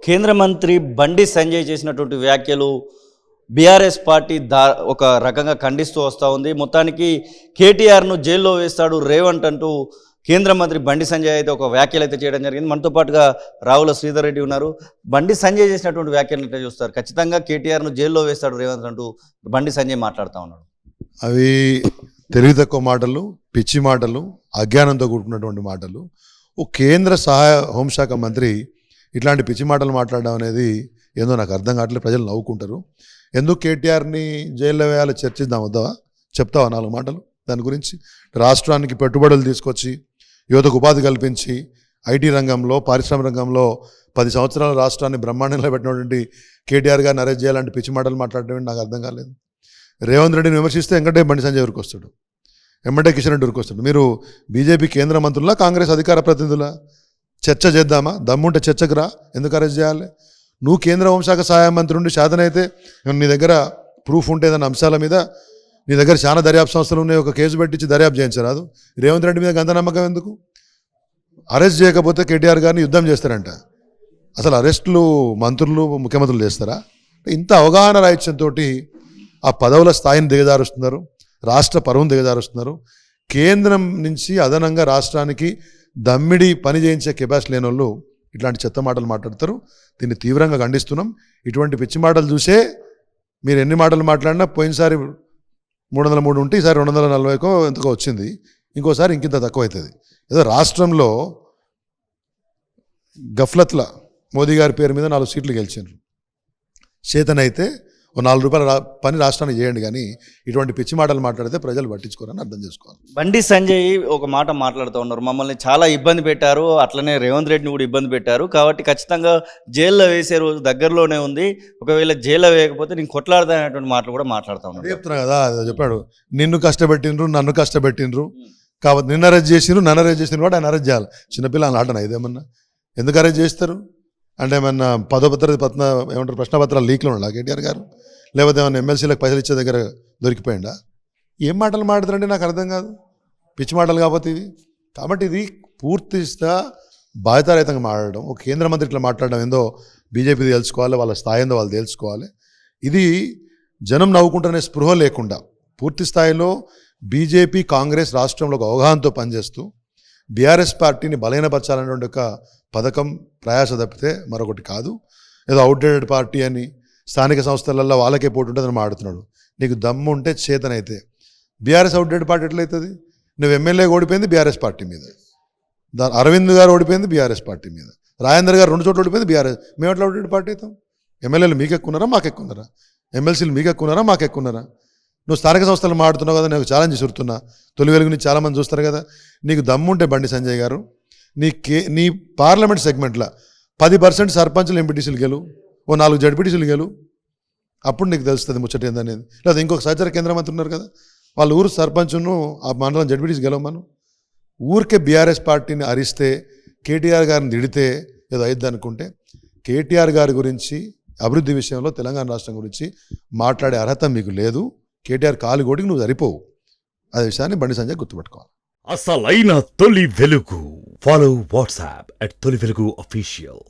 కేంద్ర మంత్రి బండి సంజయ్ చేసినటువంటి వ్యాఖ్యలు బీఆర్ఎస్ పార్టీ ఒక రకంగా ఖండిస్తూ వస్తూ ఉంది. మొత్తానికి కేటీఆర్ను జైల్లో వేస్తాడు రేవంత్ అంటూ కేంద్ర మంత్రి బండి సంజయ్ అయితే ఒక వ్యాఖ్యలు అయితే చేయడం జరిగింది. మనతో పాటుగా రావుల శ్రీధర్ రెడ్డి ఉన్నారు. బండి సంజయ్ చేసినటువంటి వ్యాఖ్యలు ఎట్లా చూస్తారు? ఖచ్చితంగా కేటీఆర్ను జైల్లో వేస్తాడు రేవంత్ అంటూ బండి సంజయ్ మాట్లాడుతూ ఉన్నాడు. అవి తెలివి తక్కువ మాటలు, పిచ్చి మాటలు, అజ్ఞానంతో కూడుకున్నటువంటి మాటలు. ఓ కేంద్ర సహాయ హోంశాఖ మంత్రి ఇట్లాంటి పిచ్చి మాటలు మాట్లాడడం అనేది ఏందో నాకు అర్థం కావట్లేదు. ప్రజలు నవ్వుకుంటారు. ఎందుకు కేటీఆర్ని జైల్లో వేయాలో చర్చిద్దాం వద్దావా? చెప్తావా 4 మాటలు దాని గురించి? రాష్ట్రానికి పెట్టుబడులు తీసుకొచ్చి యువతకు ఉపాధి కల్పించి ఐటీ రంగంలో, పారిశ్రామిక రంగంలో 10 సంవత్సరాల రాష్ట్రాన్ని బ్రహ్మాండంలో పెట్టినటువంటి కేటీఆర్ గారిని అరెస్ట్ చేయాలంటే పిచ్చి మాటలు మాట్లాడడం నాకు అర్థం కాలేదు. రేవంత్ రెడ్డిని విమర్శిస్తే వెంకటే బండి సంజయ్ ఊరికి వస్తాడు, వెంబటే కిషన్ రెడ్డి ఊరికి వస్తాడు. మీరు బీజేపీ కేంద్ర మంత్రులా, కాంగ్రెస్ అధికార ప్రతినిధులా? చర్చ చేద్దామా? దమ్ముంటే చర్చకు రా. ఎందుకు అరెస్ట్ చేయాలి? నువ్వు కేంద్ర హోంశాఖ సహాయ మంత్రి ఉండి శాతనైతే నీ దగ్గర ప్రూఫ్ ఉంటే ఏదైనా అంశాల మీద నీ దగ్గర చాలా దర్యాప్తు సంస్థలు ఉన్నాయి, ఒక కేసు పెట్టించి దర్యాప్తు చేయించరాదు? రేవంత్ రెడ్డి మీద గంత నమ్మకం ఎందుకు? అరెస్ట్ చేయకపోతే కేటీఆర్ గారిని యుద్ధం చేస్తారంట. అసలు అరెస్టులు మంత్రులు, ముఖ్యమంత్రులు చేస్తారా? ఇంత అవగాహన రాహిత్యంతో ఆ పదవుల స్థాయిని దిగజారుస్తున్నారు, రాష్ట్ర పరువును దిగజారుస్తున్నారు. కేంద్రం నుంచి అదనంగా రాష్ట్రానికి దమ్మిడి పని చేయించే కెపాసిటీ లేని వాళ్ళు ఇట్లాంటి చెత్త మాటలు మాట్లాడతారు. దీన్ని తీవ్రంగా ఖండిస్తున్నాం. ఇటువంటి పిచ్చి మాటలు చూసే మీరు ఎన్ని మాటలు మాట్లాడినా పోయినసారి 303 ఉంటే ఈసారి 240కో ఎంతకో వచ్చింది, ఇంకోసారి ఇంకింత తక్కువ అవుతుంది. ఏదో రాష్ట్రంలో గఫ్లత్ల మోదీ గారి పేరు మీద 4 సీట్లు గెలిచారు. చేతనైతే ఓ 4 రూపాయల పని రాష్ట్రానికి చేయండి, కానీ ఇటువంటి పిచ్చి మాటలు మాట్లాడితే ప్రజలు పట్టించుకోరని అర్థం చేసుకోవాలి. బండి సంజయ్ ఒక మాట మాట్లాడుతూ ఉన్నారు, మమ్మల్ని చాలా ఇబ్బంది పెట్టారు, అట్లనే రేవంత్ రెడ్డిని కూడా ఇబ్బంది పెట్టారు, కాబట్టి ఖచ్చితంగా జైల్లో వేసే రోజు దగ్గరలోనే ఉంది, ఒకవేళ జైల్లో వేయకపోతే నేను కొట్లాడతానటువంటి మాటలు కూడా మాట్లాడుతూ ఉన్నారు. చెప్తున్నా కదా, చెప్పాడు, నిన్ను కష్టపెట్టినరు, నన్ను కష్టపెట్టినరు, కాబట్టి నిన్ను అరెస్ట్ చేసినారు, నన్ను అరెస్ట్ చేసిన కూడా ఆయన అరెస్ట్ చేయాలి. చిన్నపిల్లలు ఆటనా ఇదేమన్నా? ఎందుకు అరెస్ట్ చేస్తారు? అంటే ఏమన్నా ఏమంటారు ప్రశ్నపత్రాలు లీక్లో ఉండాలి కేటీఆర్ గారు? లేకపోతే ఏమన్నా ఎమ్మెల్సీలకు పైసలు ఇచ్చే దగ్గర దొరికిపోయిందా? ఏం మాటలు మాట్లాడతారంటే నాకు అర్థం కాదు. పిచ్చి మాటలు కాకపోతే ఇవి. కాబట్టి ఇది పూర్తిగా బాధ్యతారహితంగా మాట్లాడడం. ఒక కేంద్ర మంత్రి ఇట్లా మాట్లాడడం ఏందో బీజేపీ తెలుసుకోవాలి, వాళ్ళ స్థాయి ఏందో వాళ్ళు తెలుసుకోవాలి. ఇది జనం నవ్వుకుంటున్న స్పృహ లేకుండా పూర్తి స్థాయిలో బీజేపీ, కాంగ్రెస్ రాష్ట్రంలో ఒక అవగాహనతో పనిచేస్తూ బీఆర్ఎస్ పార్టీని బలహీనపరచాలనేటువంటి ఒక పథకం, ప్రయాస తప్పితే మరొకటి కాదు. ఏదో అవుట్డేటెడ్ పార్టీ అని స్థానిక సంస్థలలో వాళ్ళకే పోటీ ఉంటుందని మాట్లాడుతున్నాడు. నీకు దమ్ము ఉంటే చేతనైతే బీఆర్ఎస్ అవుట్డేటెడ్ పార్టీ ఎట్లయితుంది? నువ్వు ఎమ్మెల్యే ఓడిపోయింది బీఆర్ఎస్ పార్టీ మీద, అరవింద్ గారు ఓడిపోయింది బీఆర్ఎస్ పార్టీ మీద, రాజేందర్ గారు 2 చోట్ల ఓడిపోయింది బీఆర్ఎస్. మేము ఎట్లా అవుట్డేటెడ్ పార్టీ అవుతాం? ఎమ్మెల్యేలు మీకు ఎక్కున్నారా, మాకు ఎక్కున్నారా? ఎమ్మెల్సీలు మీకు ఎక్కున్నారా, మాకు ఎక్కున్నారా? నువ్వు స్థానిక సంస్థలు మాట్లాడుతున్నావు కదా, నేను ఛాలెంజ్ చూస్తున్నా. తొలి వెలుగు నుంచి చాలామంది చూస్తారు కదా. నీకు దమ్ముంటే బండి సంజయ్ గారు నీ పార్లమెంట్ సెగ్మెంట్లో 10% సర్పంచులు, ఎంపీటీసీలు గెలు, ఓ 4 జడ్పీటీసీలు గెలు, అప్పుడు నీకు తెలుస్తుంది ముచ్చట ఏందనేది. లేదా ఇంకొక సహచార కేంద్ర మంత్రి ఉన్నారు కదా, వాళ్ళ ఊరు సర్పంచ్ను ఆ మండలం జడ్పీటీసీ గెలవమను. ఊరికే బీఆర్ఎస్ పార్టీని అరిస్తే, కేటీఆర్ గారిని తిడితే ఏదో అయిద్ది అనుకుంటే, కేటీఆర్ గారి గురించి, అభివృద్ధి విషయంలో, తెలంగాణ రాష్ట్రం గురించి మాట్లాడే అర్హత మీకు లేదు. కేటీఆర్ కాలు కోటికి నువ్వు సరిపోవు. అదే విషయాన్ని బండి సంజయ్ గుర్తుపెట్టుకోవాలి. అసలైన తొలి వెలుగు. ఫాలో వాట్సాప్ @తొలి వెలుగు official.